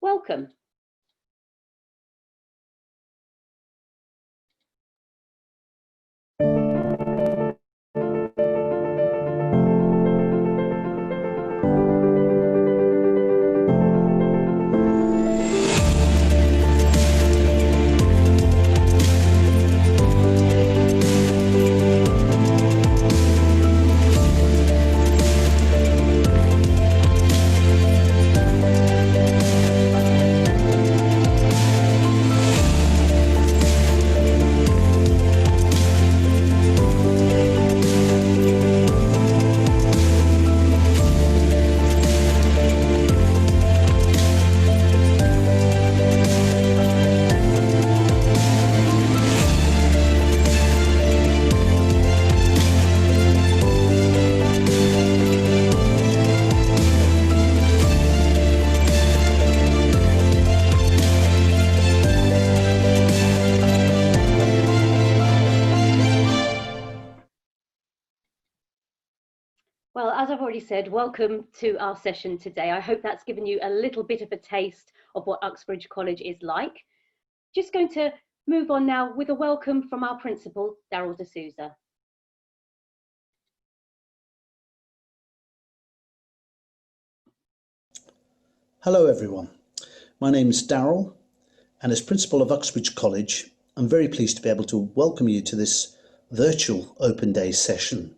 Welcome. Well, as I've already said, welcome to our session today. I hope that's given you a little bit of a taste of what Uxbridge College is like. Just going to move on now with a welcome from our principal, Daryl D'Souza. Hello everyone, my name is Daryl, and as Principal of Uxbridge College, I'm very pleased to be able to welcome you to this virtual Open Day session.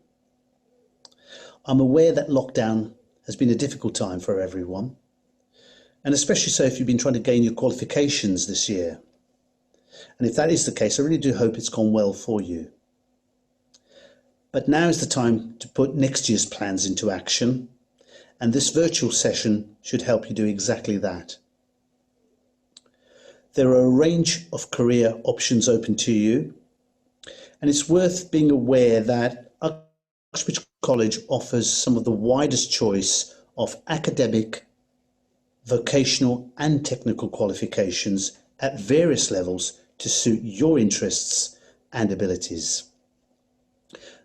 I'm aware that lockdown has been a difficult time for everyone, and especially so if you've been trying to gain your qualifications this year. And if that is the case, I really do hope it's gone well for you. But now is the time to put next year's plans into action, and this virtual session should help you do exactly that. There are a range of career options open to you, and it's worth being aware that Uxbridge College offers some of the widest choice of academic, vocational and technical qualifications at various levels to suit your interests and abilities.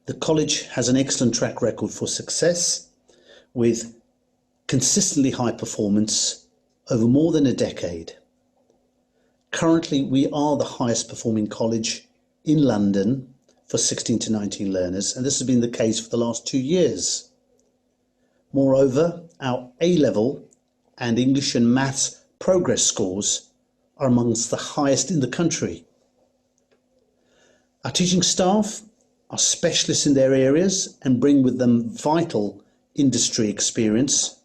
The college has an excellent track record for success with consistently high performance over more than a decade. Currently, we are the highest performing college in London for 16 to 19 learners, and this has been the case for the last 2 years. Moreover, our A-level and English and Maths progress scores are amongst the highest in the country. Our teaching staff are specialists in their areas and bring with them vital industry experience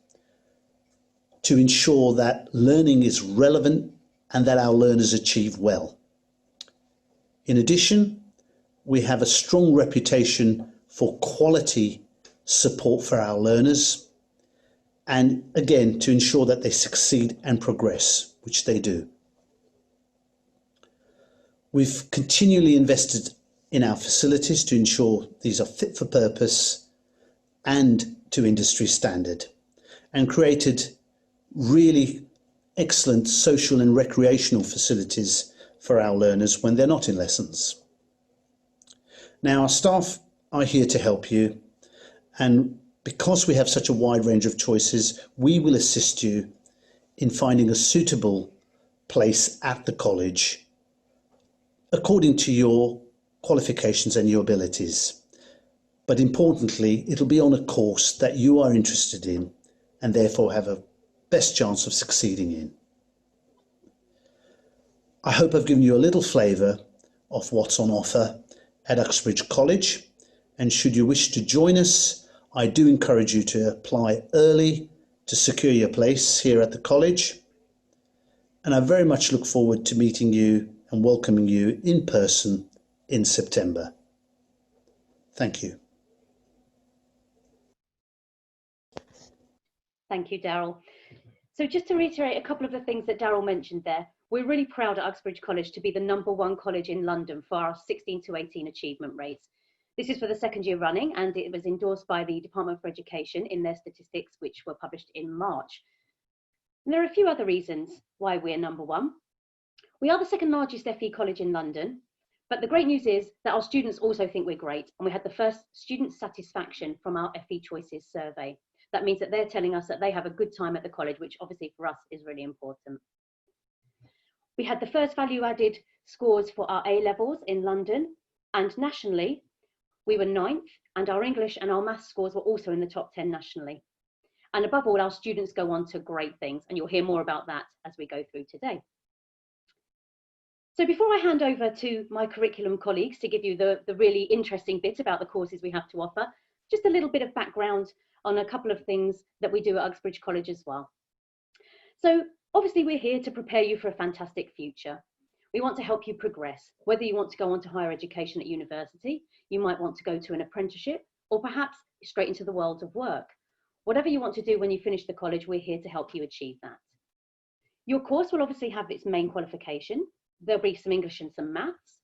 to ensure that learning is relevant and that our learners achieve well. In addition, we have a strong reputation for quality support for our learners, and again, to ensure that they succeed and progress, which they do. We've continually invested in our facilities to ensure these are fit for purpose and to industry standard, and created really excellent social and recreational facilities for our learners when they're not in lessons. Now, our staff are here to help you, and because we have such a wide range of choices, we will assist you in finding a suitable place at the college according to your qualifications and your abilities. But importantly, it'll be on a course that you are interested in and therefore have a best chance of succeeding in. I hope I've given you a little flavour of what's on offer at Uxbridge College, and should you wish to join us, I do encourage you to apply early to secure your place here at the college, and I very much look forward to meeting you and welcoming you in person in September. Thank you. Thank you, Daryl. So just to reiterate a couple of the things that Daryl mentioned there, we're really proud at Uxbridge College to be the #1 college in London for our 16 to 18 achievement rates. This is for the second year running, and it was endorsed by the Department for Education in their statistics, which were published in March. And there are a few other reasons why we're #1. We are the second largest FE college in London, but the great news is that our students also think we're great, and we had the first student satisfaction from our FE Choices survey. That means that they're telling us that they have a good time at the college, which obviously for us is really important. We had the first value added scores for our A levels in London, and nationally, we were 9th, and our English and our maths scores were also in the top 10 nationally. And above all, our students go on to great things, and you'll hear more about that as we go through today. So before I hand over to my curriculum colleagues to give you the really interesting bit about the courses we have to offer, just a little bit of background on a couple of things that we do at Uxbridge College as well. So obviously we're here to prepare you for a fantastic future. We want to help you progress, whether you want to go on to higher education at university, you might want to go to an apprenticeship, or perhaps straight into the world of work. Whatever you want to do when you finish the college, we're here to help you achieve that. Your course will obviously have its main qualification. There'll be some English and some maths.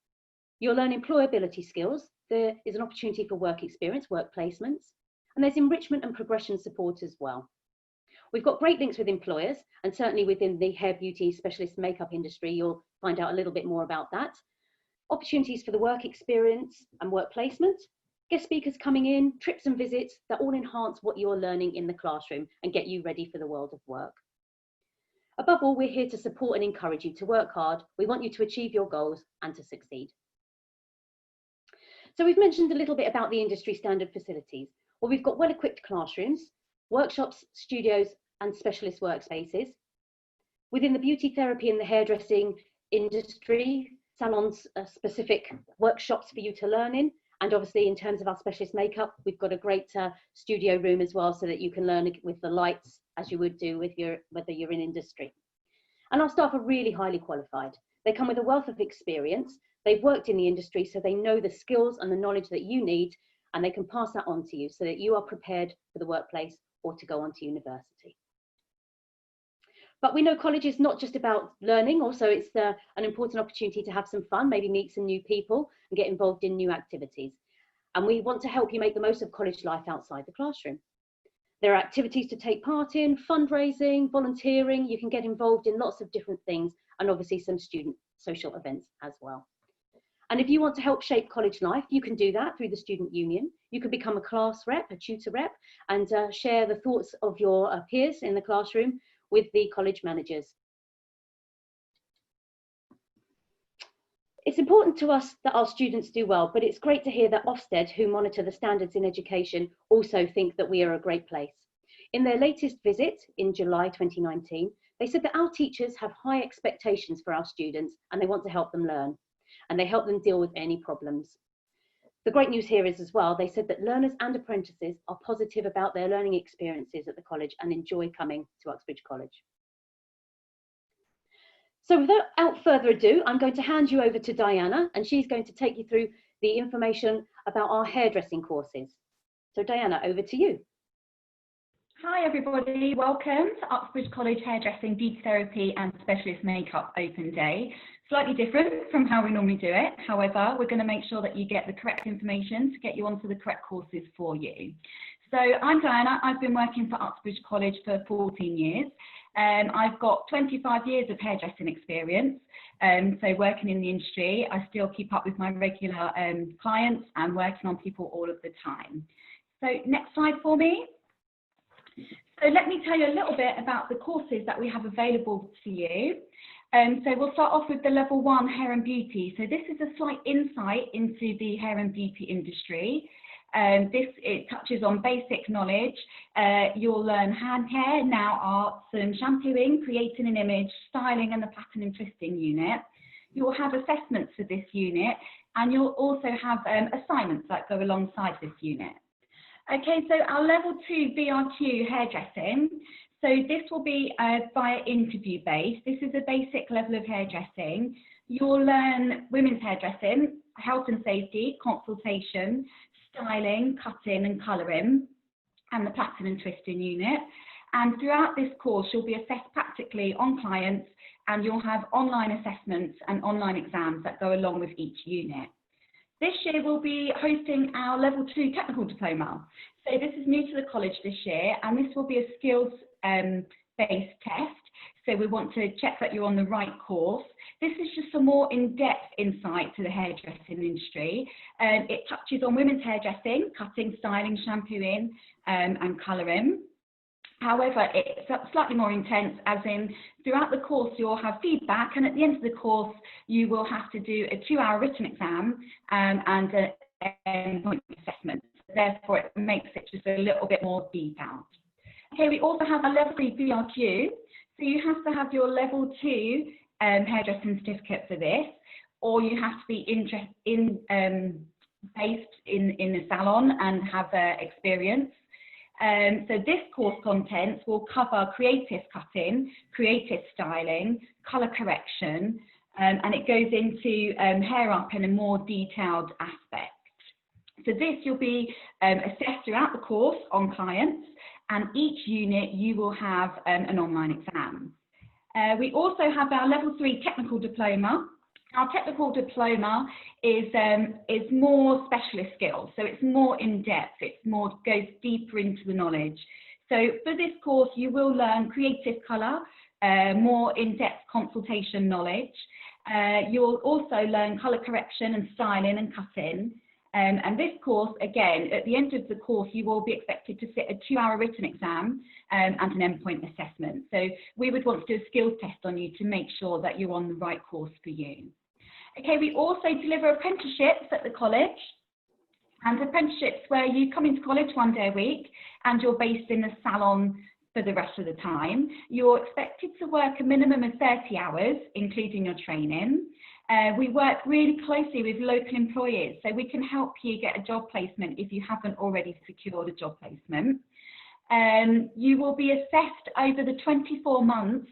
You'll learn employability skills. There is an opportunity for work experience, work placements, and there's enrichment and progression support as well. We've got great links with employers, and certainly within the hair, beauty, specialist makeup industry, you'll find out a little bit more about that. Opportunities for the work experience and work placement, guest speakers coming in, trips and visits that all enhance what you're learning in the classroom and get you ready for the world of work. Above all, we're here to support and encourage you to work hard. We want you to achieve your goals and to succeed. So we've mentioned a little bit about the industry standard facilities. Well, we've got well-equipped classrooms, workshops, studios, and specialist workspaces. Within the beauty therapy and the hairdressing industry, salons, specific workshops for you to learn in. And obviously in terms of our specialist makeup, we've got a great studio room as well, so that you can learn with the lights as you would do with whether you're in industry. And our staff are really highly qualified. They come with a wealth of experience. They've worked in the industry, so they know the skills and the knowledge that you need, and they can pass that on to you so that you are prepared for the workplace or to go on to university. But we know college is not just about learning, also it's an important opportunity to have some fun, maybe meet some new people and get involved in new activities. And we want to help you make the most of college life outside the classroom. There are activities to take part in, fundraising, volunteering, you can get involved in lots of different things, and obviously some student social events as well. And if you want to help shape college life, you can do that through the student union. You can become a class rep, a tutor rep, and share the thoughts of your peers in the classroom with the college managers. It's important to us that our students do well, but it's great to hear that Ofsted, who monitor the standards in education, also think that we are a great place. In their latest visit in July 2019, they said that our teachers have high expectations for our students and they want to help them learn, and they help them deal with any problems. The great news here is as well, they said that learners and apprentices are positive about their learning experiences at the college and enjoy coming to Uxbridge College. So without further ado, I'm going to hand you over to Diana, and she's going to take you through the information about our hairdressing courses. So Diana, over to you. Hi everybody, welcome to Uxbridge College Hairdressing, Beauty Therapy and Specialist Make-Up Open Day. Slightly different from how we normally do it. However, we're going to make sure that you get the correct information to get you onto the correct courses for you. So I'm Diana, I've been working for Uxbridge College for 14 years. I've got 25 years of hairdressing experience. So working in the industry, I still keep up with my regular clients and working on people all of the time. So next slide for me. So let me tell you a little bit about the courses that we have available to you. So we'll start off with the level 1 hair and beauty. So this is a slight insight into the hair and beauty industry. It touches on basic knowledge. You'll learn hand care, nail art, some shampooing, creating an image, styling and the plaiting and twisting unit. You'll have assessments for this unit, and you'll also have assignments that go alongside this unit. Okay, so our level 2 BRQ hairdressing. So this will be via interview based. This is a basic level of hairdressing. You'll learn women's hairdressing, health and safety, consultation, styling, cutting and colouring, and the plaiting and twisting unit. And throughout this course, you'll be assessed practically on clients, and you'll have online assessments and online exams that go along with each unit. This year we'll be hosting our level 2 technical diploma. So this is new to the college this year, and this will be a skills based test. So we want to check that you're on the right course. This is just a more in-depth insight to the hairdressing industry. It touches on women's hairdressing, cutting, styling, shampooing and colouring. However, it's slightly more intense, as in throughout the course you'll have feedback, and at the end of the course you will have to do a 2-hour written exam and an endpoint assessment. Therefore, it makes it just a little bit more detailed. Okay, we also have a level 3 VRQ. So you have to have your level 2 hairdressing certificate for this, or you have to be based in a salon and have experience. So this course content will cover creative cutting, creative styling, colour correction, and it goes into hair up in a more detailed aspect. So this you'll be assessed throughout the course on clients, and each unit you will have an online exam. We also have our level 3 technical diploma. Our technical diploma is more specialist skills, so it's more in depth, goes deeper into the knowledge. So for this course you will learn creative colour, more in-depth consultation knowledge. You'll also learn colour correction and styling and cutting. And this course, again, at the end of the course, you will be expected to sit a 2-hour written exam and an endpoint assessment. So we would want to do a skills test on you to make sure that you're on the right course for you. Okay, we also deliver apprenticeships at the college, and apprenticeships where you come into college 1 day a week and you're based in the salon for the rest of the time. You're expected to work a minimum of 30 hours, including your training. We work really closely with local employers, so we can help you get a job placement if you haven't already secured a job placement. You will be assessed over the 24 months,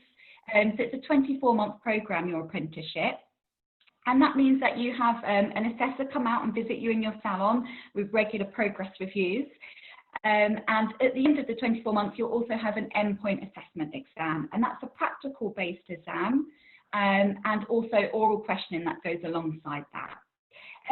so it's a 24-month programme, your apprenticeship. And that means that you have an assessor come out and visit you in your salon with regular progress reviews. And at the end of the 24 months, you'll also have an endpoint assessment exam, and that's a practical-based exam. And also oral questioning that goes alongside that.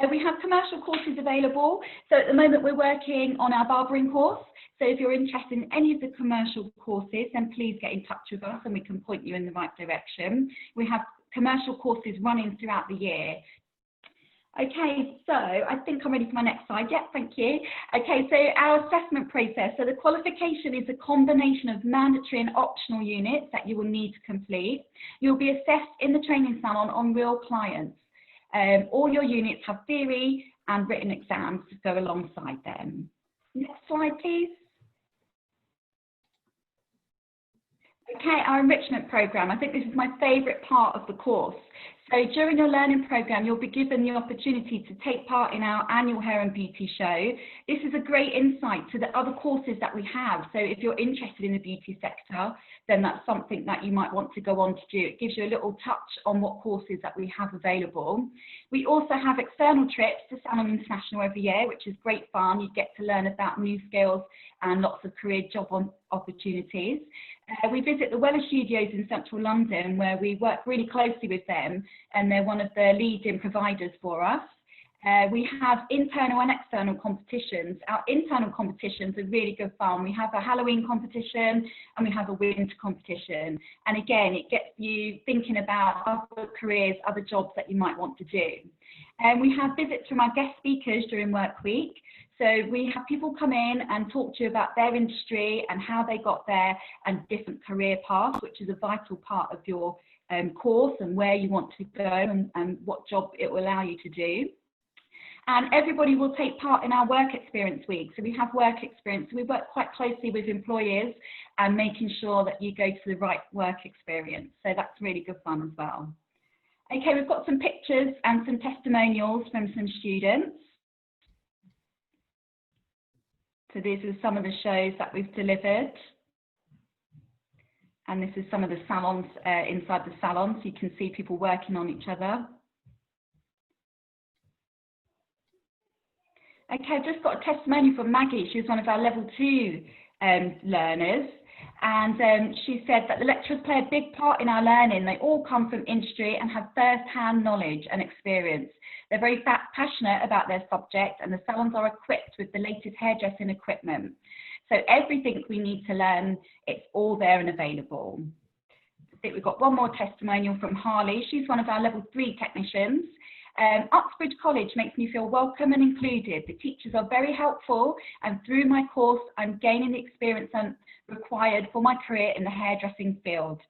We have commercial courses available. So at the moment we're working on our barbering course. So if you're interested in any of the commercial courses, then please get in touch with us and we can point you in the right direction. We have commercial courses running throughout the year. Okay, so I think I'm ready for my next slide. Yeah, thank you. Okay, so our assessment process. So the qualification is a combination of mandatory and optional units that you will need to complete. You'll be assessed in the training salon on real clients. All your units have theory and written exams to go alongside them. Next slide, please. Okay, our enrichment programme. I think this is my favourite part of the course. So during your learning programme, you'll be given the opportunity to take part in our annual hair and beauty show. This is a great insight to the other courses that we have. So if you're interested in the beauty sector, then that's something that you might want to go on to do. It gives you a little touch on what courses that we have available. We also have external trips to Salon International every year, which is great fun. You get to learn about new skills and lots of career job opportunities. We visit the Weller Studios in central London, where we work really closely with them, and they're one of the leading providers for us. We have internal and external competitions. Our internal competitions are really good fun. We have a Halloween competition and we have a winter competition. And again, it gets you thinking about other careers, other jobs that you might want to do. And we have visits from our guest speakers during work week. So we have people come in and talk to you about their industry and how they got there and different career paths, which is a vital part of your course and where you want to go and what job it will allow you to do. And everybody will take part in our work experience week. So we have work experience. We work quite closely with employers and making sure that you go to the right work experience. So that's really good fun as well. Okay, we've got some pictures and some testimonials from some students. So these are some of the shows that we've delivered. And this is some of the salons inside the salon, so you can see people working on each other. Okay, I've just got a testimony from Maggie. She was one of our level 2 learners. And she said that the lecturers play a big part in our learning. They all come from industry and have first-hand knowledge and experience. They're very passionate about their subject, and the salons are equipped with the latest hairdressing equipment. So everything we need to learn, it's all there and available. I think we've got one more testimonial from Harley. She's one of our level 3 technicians. Uxbridge College makes me feel welcome and included. The teachers are very helpful, and through my course I'm gaining the experience and required for my career in the hairdressing field.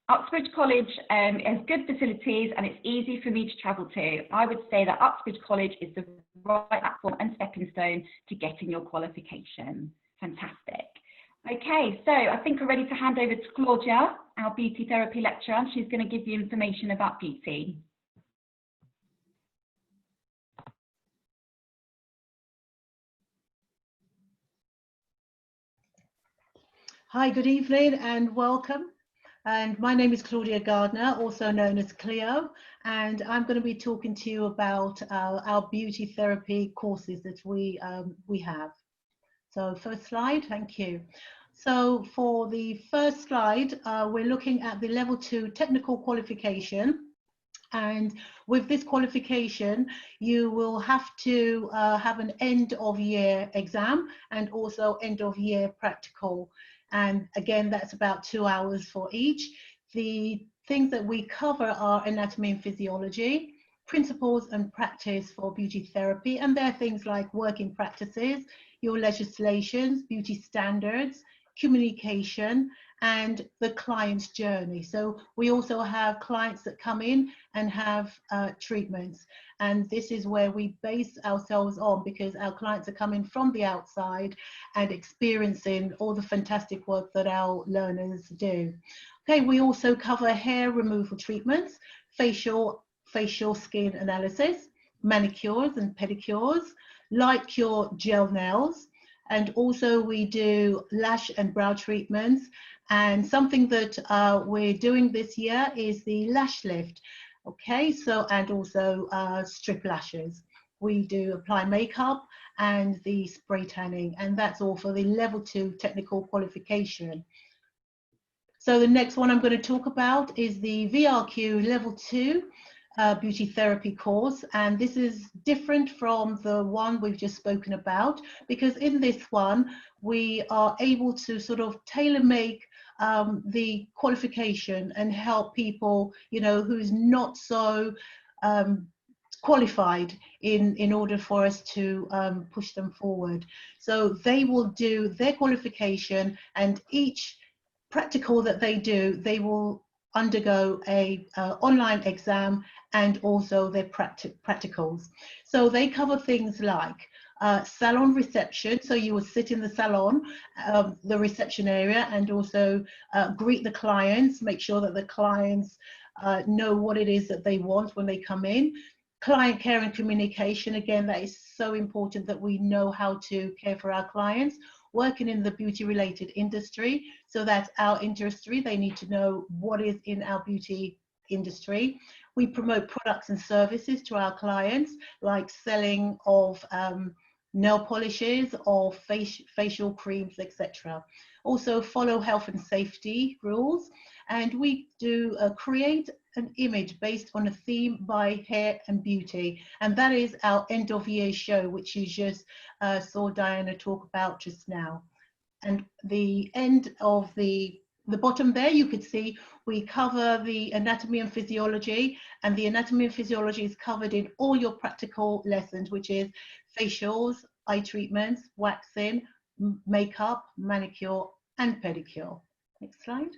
Uxbridge College has good facilities and it's easy for me to travel to. I would say that Uxbridge College is the right platform and stepping stone to getting your qualification. Fantastic. Okay, so I think we're ready to hand over to Claudia, our beauty therapy lecturer, and she's going to give you information about beauty. Hi, good evening and welcome. And my name is Claudia Gardner, also known as Cleo, and I'm going to be talking to you about our beauty therapy courses that we have. So first slide, thank you. So for the first slide, we're looking at the level 2 technical qualification. And with this qualification, you will have to have an end of year exam and also end of year practical. And again, that's about 2 hours for each. The things that we cover are anatomy and physiology, principles and practice for beauty therapy. And there are things like working practices, your legislations, beauty standards, communication, and the client's journey. So we also have clients that come in and have treatments, and this is where we base ourselves on, because our clients are coming from the outside and experiencing all the fantastic work that our learners do. Okay, we also cover hair removal treatments, facial skin analysis, manicures and pedicures, light cure gel nails, and also we do lash and brow treatments. And something that we're doing this year is the lash lift. Okay, so, and also strip lashes. We do apply makeup and the spray tanning, and that's all for the level 2 technical qualification. So the next one I'm going to talk about is the VRQ level 2 beauty therapy course, and this is different from the one we've just spoken about, because in this one we are able to sort of tailor make the qualification and help people, you know, who's not so qualified in order for us to push them forward. So they will do their qualification, and each practical that they do, they will undergo a online exam and also their practicals. So they cover things like salon reception, so you will sit in the salon, the reception area, and also greet the clients, make sure that the clients know what it is that they want when they come in. Client care and communication, again, that is so important that we know how to care for our clients. Working in the beauty related industry, so that's our industry, they need to know what is in our beauty industry. We promote products and services to our clients, like selling of nail polishes or facial creams, etc. Also follow health and safety rules, and we do create an image based on a theme by hair and beauty, and that is our end of year show, which you just saw Diana talk about just now. And the end of the bottom there, you could see we cover the anatomy and physiology, and the anatomy and physiology is covered in all your practical lessons, which is facials, eye treatments, waxing, makeup, manicure and pedicure. Next slide.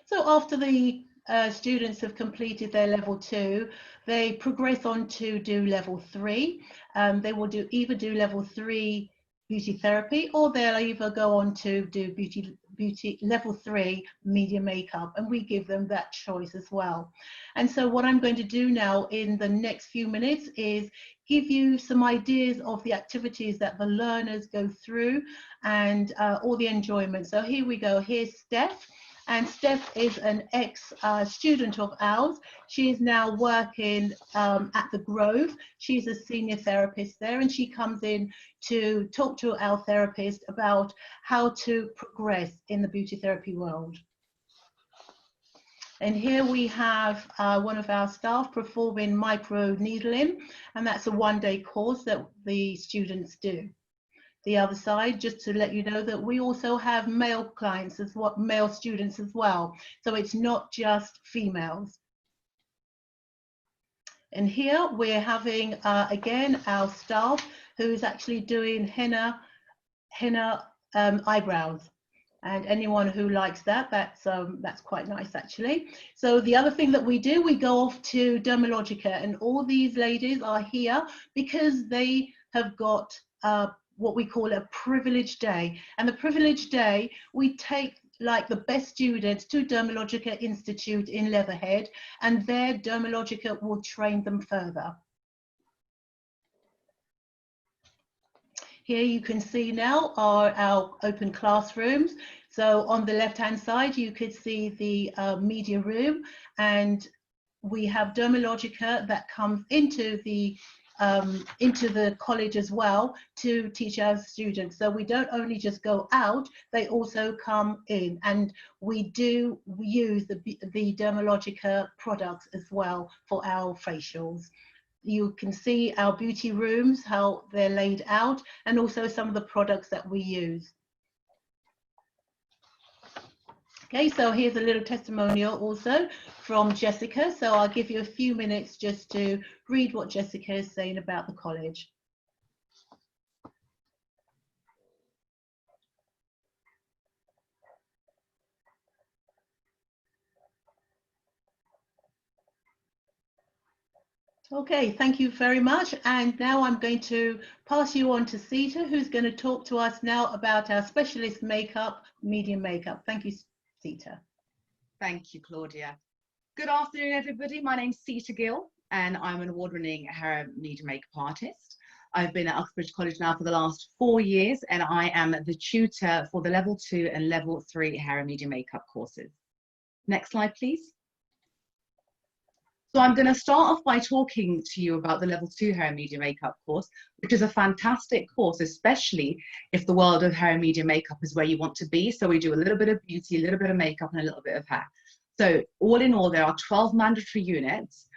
So after the students have completed their level 2, they progress on to do level 3. They will either do level 3 beauty therapy, or they'll either go on to do beauty level 3 media makeup, and we give them that choice as well. And so what I'm going to do now in the next few minutes is give you some ideas of the activities that the learners go through and all the enjoyment. So here we go. Here's Steph. And Steph is an ex-student of ours. She is now working at the Grove. She's a senior therapist there, and she comes in to talk to our therapist about how to progress in the beauty therapy world. And here we have one of our staff performing micro needling, and that's a one-day course that the students do. The other side, just to let you know that we also have male clients as well, male students as well. So it's not just females. And here we're having, again, our staff who's actually doing henna eyebrows. And anyone who likes that, that's quite nice actually. So the other thing that we do, we go off to Dermalogica, and all these ladies are here because they have got what we call a privileged day. And the privileged day, we take like the best students to Dermalogica Institute in Leatherhead, and there Dermalogica will train them further. Here you can see now are our open classrooms. So on the left-hand side, you could see the media room, and we have Dermalogica that comes into the college as well to teach our students. So we don't only just go out, they also come in, and we use the Dermalogica products as well for our facials. You can see our beauty rooms, how they're laid out, and also some of the products that we use. Okay, so here's a little testimonial also from Jessica. So I'll give you a few minutes just to read what Jessica is saying about the college. Okay, thank you very much. And now I'm going to pass you on to Sita, who's going to talk to us now about our specialist makeup, medium makeup. Thank you, Sita. Thank you, Claudia. Good afternoon, everybody. My name's Sita Gill, and I'm an award-winning hair and medium makeup artist. I've been at Uxbridge College now for the last 4 years, and I am the tutor for the Level 2 and Level 3 hair and medium makeup courses. Next slide, please. So I'm going to start off by talking to you about the Level 2 Hair and Media Makeup course, which is a fantastic course, especially if the world of hair and media makeup is where you want to be. So we do a little bit of beauty, a little bit of makeup, and a little bit of hair. So all in all, there are 12 mandatory units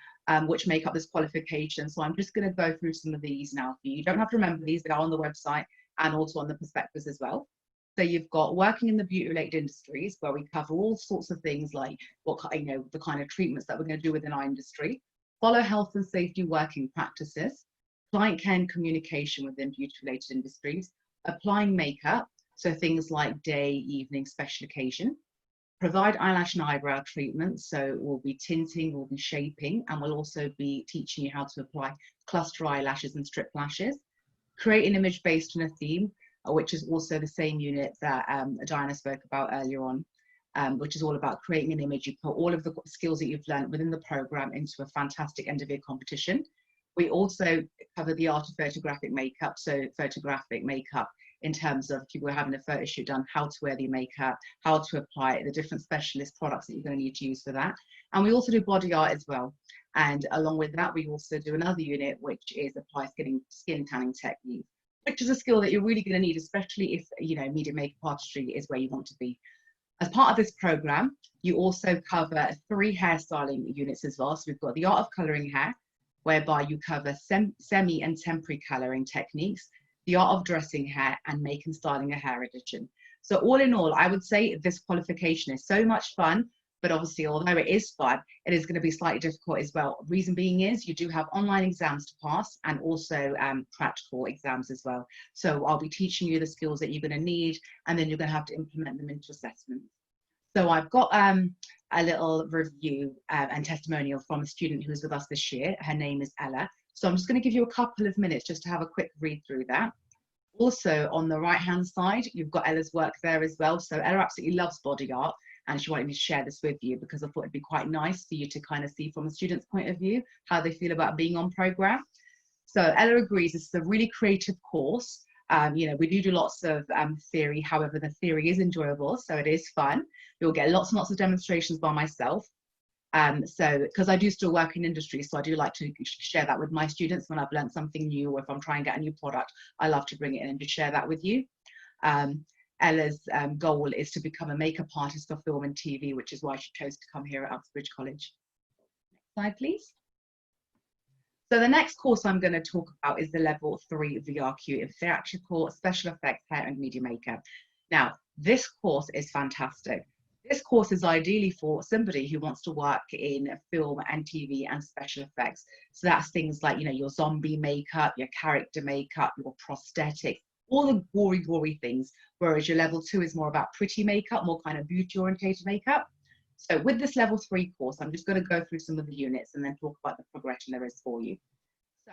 which make up this qualification. So I'm just going to go through some of these now for you. You don't have to remember these, they are on the website and also on the prospectus as well. So you've got working in the beauty-related industries, where we cover all sorts of things like the kind of treatments that we're going to do within our industry. Follow health and safety working practices, client care and communication within beauty-related industries, applying makeup, so things like day, evening, special occasion. Provide eyelash and eyebrow treatments, so we'll be tinting, we'll be shaping, and we'll also be teaching you how to apply cluster eyelashes and strip lashes. Create an image based on a theme, which is also the same unit that Diana spoke about earlier on, which is all about creating an image. You put all of the skills that you've learned within the program into a fantastic end of year competition. We also cover the art of photographic makeup, so photographic makeup in terms of people having a photo shoot done, how to wear the makeup, how to apply it, the different specialist products that you're going to need to use for that. And we also do body art as well. And along with that, we also do another unit, which is apply skin tanning technique, which is a skill that you're really going to need, especially if, media makeup artistry is where you want to be. As part of this program, you also cover 3 hairstyling units as well. So we've got the art of colouring hair, whereby you cover semi and temporary colouring techniques, the art of dressing hair, and make and styling a hair addition. So all in all, I would say this qualification is so much fun, but obviously, although it is fun, it is going to be slightly difficult as well. Reason being is you do have online exams to pass and also practical exams as well. So I'll be teaching you the skills that you're going to need, and then you're going to have to implement them into assessments. So I've got a little review and testimonial from a student who's with us this year. Her name is Ella. So I'm just going to give you a couple of minutes just to have a quick read through that. Also on the right hand side, you've got Ella's work there as well. So Ella absolutely loves body art, and she wanted me to share this with you because I thought it'd be quite nice for you to kind of see from a student's point of view how they feel about being on program. So Ella agrees this is a really creative course. We do lots of theory, however, the theory is enjoyable, so it is fun. You'll get lots and lots of demonstrations by myself. Because I do still work in industry, so I do like to share that with my students when I've learned something new, or if I'm trying to get a new product, I love to bring it in and just share that with you. Ella's goal is to become a makeup artist for film and TV, which is why she chose to come here at Uxbridge College. Next slide, please. So the next course I'm going to talk about is the Level 3 VRQ in Theatrical, Special Effects, Hair and Media Makeup. Now, this course is fantastic. This course is ideally for somebody who wants to work in film and TV and special effects. So that's things like, you know, your zombie makeup, your character makeup, your prosthetics, all the gory things. Whereas your level 2 is more about pretty makeup, more kind of beauty orientated makeup. So with this level 3 course, I'm just going to go through some of the units and then talk about the progression there is for you. So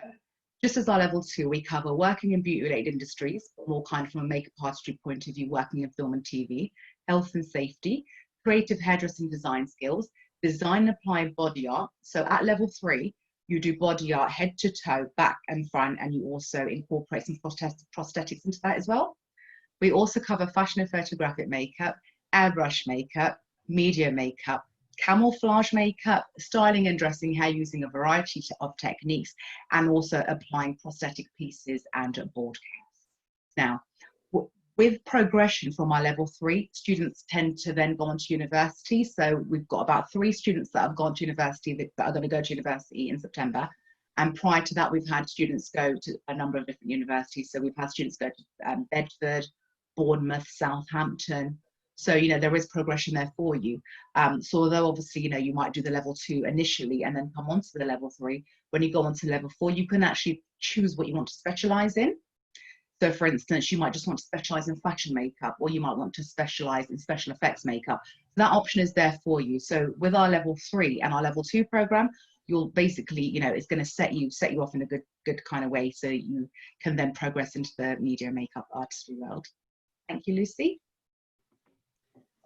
just as our level 2, we cover working in beauty related industries, more kind of from a makeup artistry point of view, working in film and TV, health and safety, creative hairdressing design skills, design and apply body art. So at level 3, you do body art head to toe, back and front, and you also incorporate some prosthetics into that as well. We also cover fashion and photographic makeup, airbrush makeup, media makeup, camouflage makeup, styling and dressing hair using a variety of techniques, and also applying prosthetic pieces and board caps. Now, with progression from our level 3, students tend to then go on to university. So we've got about 3 students that have gone to university that are going to go to university in September. And prior to that, we've had students go to a number of different universities. So we've had students go to Bedford, Bournemouth, Southampton. So, you know, there is progression there for you. So although obviously, you know, you might do the level 2 initially and then come on to the level 3, when you go on to level 4, you can actually choose what you want to specialize in. So for instance, you might just want to specialize in fashion makeup, or you might want to specialize in special effects makeup. So that option is there for you. So with our level 3 and our level 2 program, you'll basically, you know, it's going to set you off in a good kind of way, so you can then progress into the media makeup artistry world. Thank you, Lucy.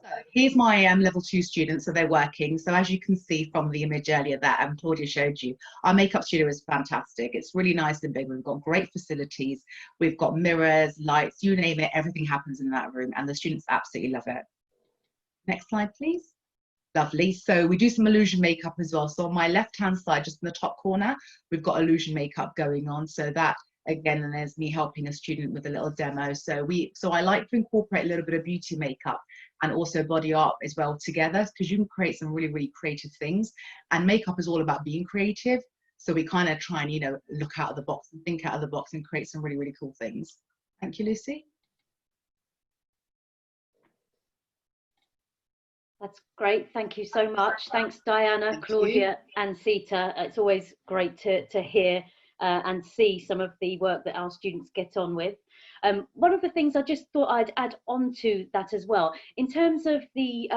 So here's my level 2 students, so they're working. So as you can see from the image earlier that Claudia showed you, our makeup studio is fantastic. It's really nice and big. We've got great facilities. We've got mirrors, lights, you name it, everything happens in that room, and the students absolutely love it. Next slide, please. Lovely. So we do some illusion makeup as well. So on my left-hand side, just in the top corner, we've got illusion makeup going on. So that, again, and there's me helping a student with a little demo. So I like to incorporate a little bit of beauty makeup and also body art as well together, because you can create some really, really creative things. And makeup is all about being creative. So we kind of try and, you know, look out of the box and think out of the box and create some really, really cool things. Thank you, Lucy. That's great. Thank you so much. Thanks, Diana, Claudia, and Sita. It's always great to hear and see some of the work that our students get on with. One of the things I just thought I'd add on to that as well, in terms of the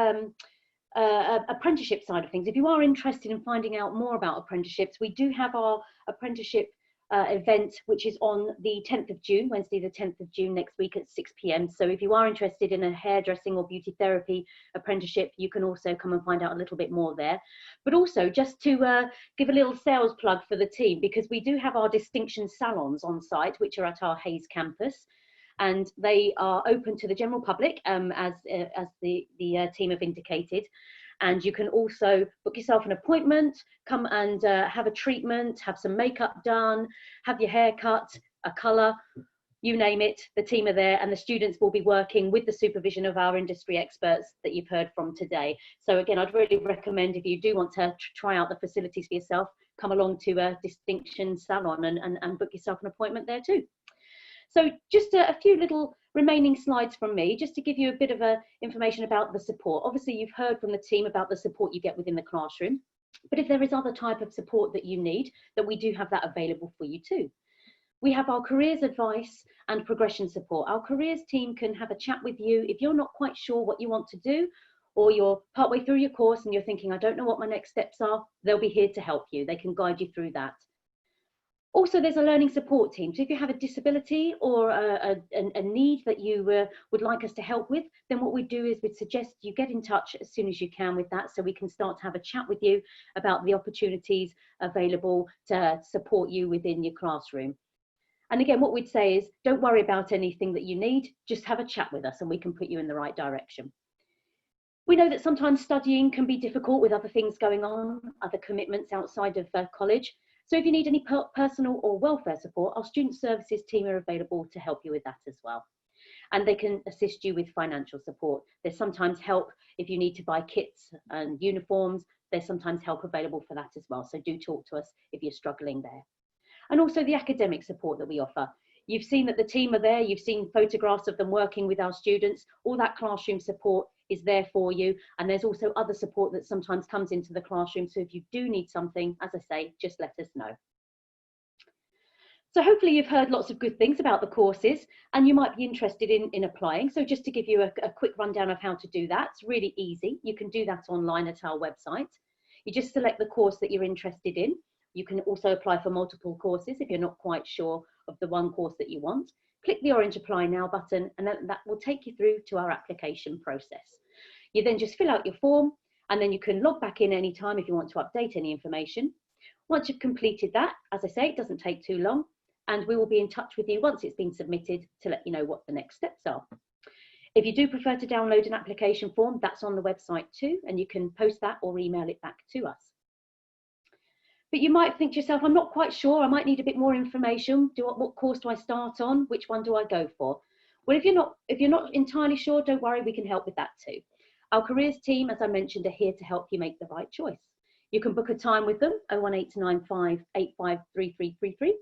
apprenticeship side of things, if you are interested in finding out more about apprenticeships, we do have our apprenticeship event, which is on the 10th of June, Wednesday the 10th of June next week at 6 p.m. So if you are interested in a hairdressing or beauty therapy apprenticeship, you can also come and find out a little bit more there. But also just to give a little sales plug for the team, because we do have our distinction salons on site, which are at our Hayes campus, and they are open to the general public, as the team have indicated. And you can also book yourself an appointment, come and have a treatment, have some makeup done, have your hair cut, a colour, you name it, the team are there, and the students will be working with the supervision of our industry experts that you've heard from today. So again, I'd really recommend, if you do want to try out the facilities for yourself, come along to a Distinction Salon and book yourself an appointment there too. So just a few little remaining slides from me, just to give you a bit of information about the support. Obviously, you've heard from the team about the support you get within the classroom, but if there is other type of support that you need, then we do have that available for you too. We have our careers advice and progression support. Our careers team can have a chat with you if you're not quite sure what you want to do, or you're partway through your course and you're thinking, I don't know what my next steps are. They'll be here to help you. They can guide you through that. Also, there's a learning support team. So if you have a disability or a need that you would like us to help with, then what we do is we'd suggest you get in touch as soon as you can with that, so we can start to have a chat with you about the opportunities available to support you within your classroom. And again, what we'd say is, don't worry about anything that you need, just have a chat with us and we can put you in the right direction. We know that sometimes studying can be difficult with other things going on, other commitments outside of college. So if you need any personal or welfare support, our student services team are available to help you with that as well. And they can assist you with financial support. There's sometimes help if you need to buy kits and uniforms. There's sometimes help available for that as well. So do talk to us if you're struggling there. And also the academic support that we offer. You've seen that the team are there. You've seen photographs of them working with our students. All that classroom support is there for you. And there's also other support that sometimes comes into the classroom. So if you do need something, as I say, just let us know. So hopefully you've heard lots of good things about the courses and you might be interested in applying. So just to give you a quick rundown of how to do that, it's really easy. You can do that online at our website. You just select the course that you're interested in. You can also apply for multiple courses if you're not quite sure of the one course that you want. Click the orange Apply Now button and that will take you through to our application process. You then just fill out your form and then you can log back in anytime if you want to update any information. Once you've completed that, as I say, it doesn't take too long, and we will be in touch with you once it's been submitted to let you know what the next steps are. If you do prefer to download an application form, that's on the website too, and you can post that or email it back to us. But you might think to yourself, I'm not quite sure, I might need a bit more information. What course do I start on? Which one do I go for? Well, if you're not entirely sure, don't worry, we can help with that too. Our careers team, as I mentioned, are here to help you make the right choice. You can book a time with them, 01895 853333,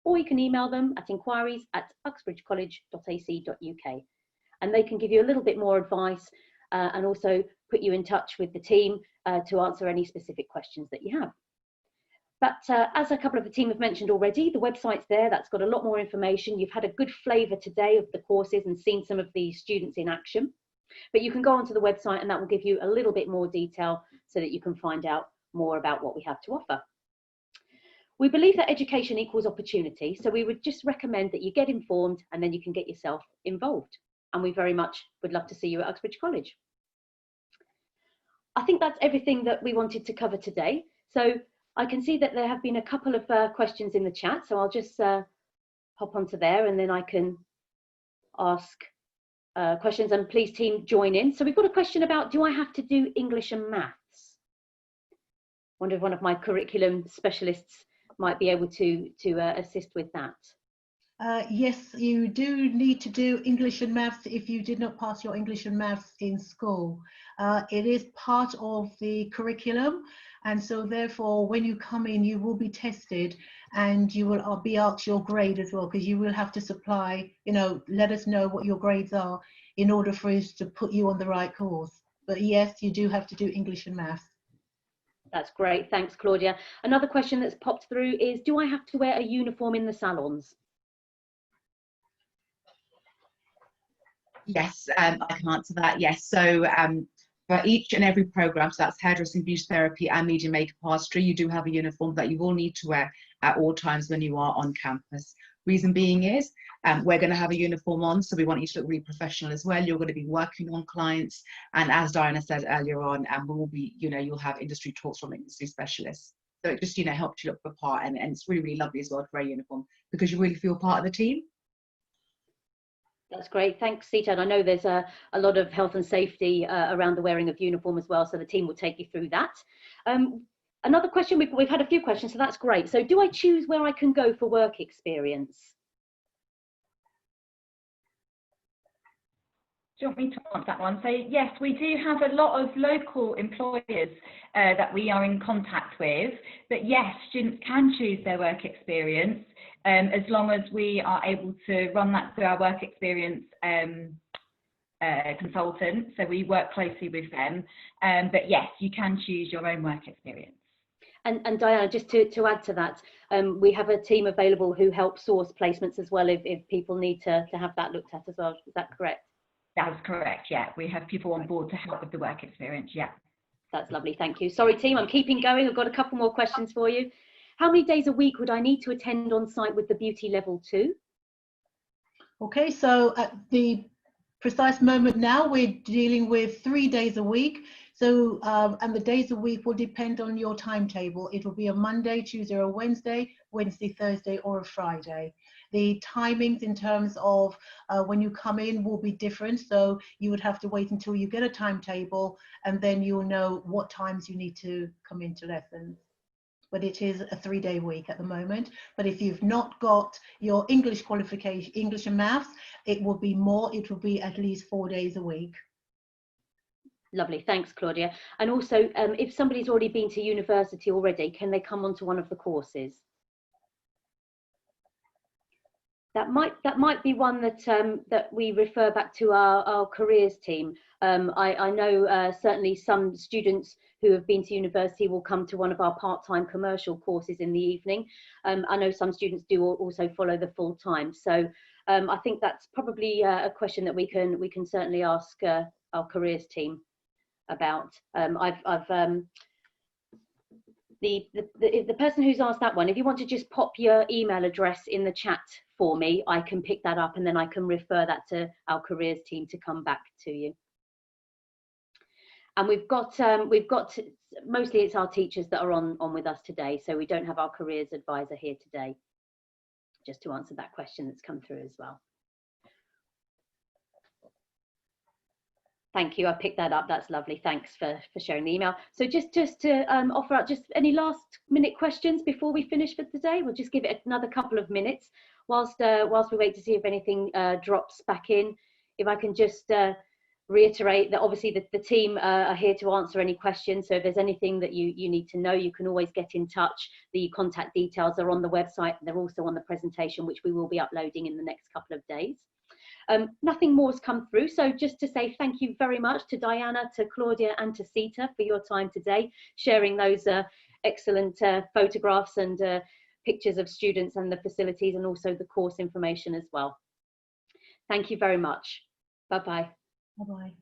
or you can email them at inquiries@uxbridgecollege.ac.uk. And they can give you a little bit more advice and also put you in touch with the team to answer any specific questions that you have. But as a couple of the team have mentioned already, the website's there, that's got a lot more information. You've had a good flavour today of the courses and seen some of the students in action. But you can go onto the website and that will give you a little bit more detail so that you can find out more about what we have to offer. We believe that education equals opportunity, so we would just recommend that you get informed and then you can get yourself involved. And we very much would love to see you at Uxbridge College. I think that's everything that we wanted to cover today. So I can see that there have been a couple of questions in the chat, so I'll just hop onto there and then I can ask questions, and please team join in. So we've got a question about, do I have to do English and maths? I wonder if one of my curriculum specialists might be able to assist with that. Yes, you do need to do English and maths if you did not pass your English and maths in school. It is part of the curriculum, and so therefore when you come in you will be tested and you will be asked your grade as well, because you will have to supply, let us know what your grades are in order for us to put you on the right course. But yes, you do have to do English and maths. That's great, thanks Claudia. Another question that's popped through is, do I have to wear a uniform in the salons? Yes, I can answer that. Yes, so for each and every program, so that's hairdressing, beauty therapy and media makeup artistry, you do have a uniform that you will need to wear at all times when you are on campus. Reason being is we're going to have a uniform on, so we want you to look really professional as well. You're going to be working on clients, and as Diana said earlier on, we will be, you'll have industry talks from industry specialists. So it just, helps you look the part, and it's really, really lovely as well to wear a uniform because you really feel part of the team. That's great, thanks Sita. And I know there's a lot of health and safety around the wearing of uniform as well, so the team will take you through that. Another question, we've had a few questions, so that's great. So do I choose where I can go for work experience? Do you want me to answer that one? So yes, we do have a lot of local employers that we are in contact with, but yes, students can choose their work experience as long as we are able to run that through our work experience consultant. So we work closely with them, but yes, you can choose your own work experience. And Diana, just to add to that, we have a team available who help source placements as well if people need to have that looked at as well. Is that correct? That's correct, yeah. We have people on board to help with the work experience, yeah. That's lovely, thank you. Sorry team, I'm keeping going. I've got a couple more questions for you. How many days a week would I need to attend on site with the beauty level 2? Okay, so at the precise moment now, we're dealing with 3 days a week. So, and the days a week will depend on your timetable. It will be a Monday, Tuesday or Wednesday, Thursday or a Friday. The timings in terms of when you come in will be different. So you would have to wait until you get a timetable and then you'll know what times you need to come into lessons. But it is a 3-day week at the moment. But if you've not got your English qualification, English and maths, it will be more, it will be at least 4 days a week. Lovely, thanks Claudia. And also, if somebody's already been to university already, can they come onto one of the courses? That might be one that that we refer back to our careers team. I know certainly some students who have been to university will come to one of our part-time commercial courses in the evening. I know some students do also follow the full-time. So I think that's probably a question that we can certainly ask our careers team about. The person who's asked that one, if you want to just pop your email address in the chat for me, I can pick that up and then I can refer that to our careers team to come back to you. And we've got mostly it's our teachers that are on with us today, so we don't have our careers advisor here today, just to answer that question that's come through as well. Thank you, I picked that up, that's lovely, thanks for sharing the email. So just to offer up just any last minute questions before we finish for today. We'll just give it another couple of minutes whilst we wait to see if anything drops back in. If I can just reiterate that obviously the team are here to answer any questions, so if there's anything that you need to know, you can always get in touch. The contact details are on the website, they're also on the presentation, which we will be uploading in the next couple of days. Nothing more has come through, so just to say thank you very much to Diana, to Claudia and to Sita for your time today, sharing those excellent photographs and pictures of students and the facilities, and also the course information as well. Thank you very much. Bye-bye. Bye-bye.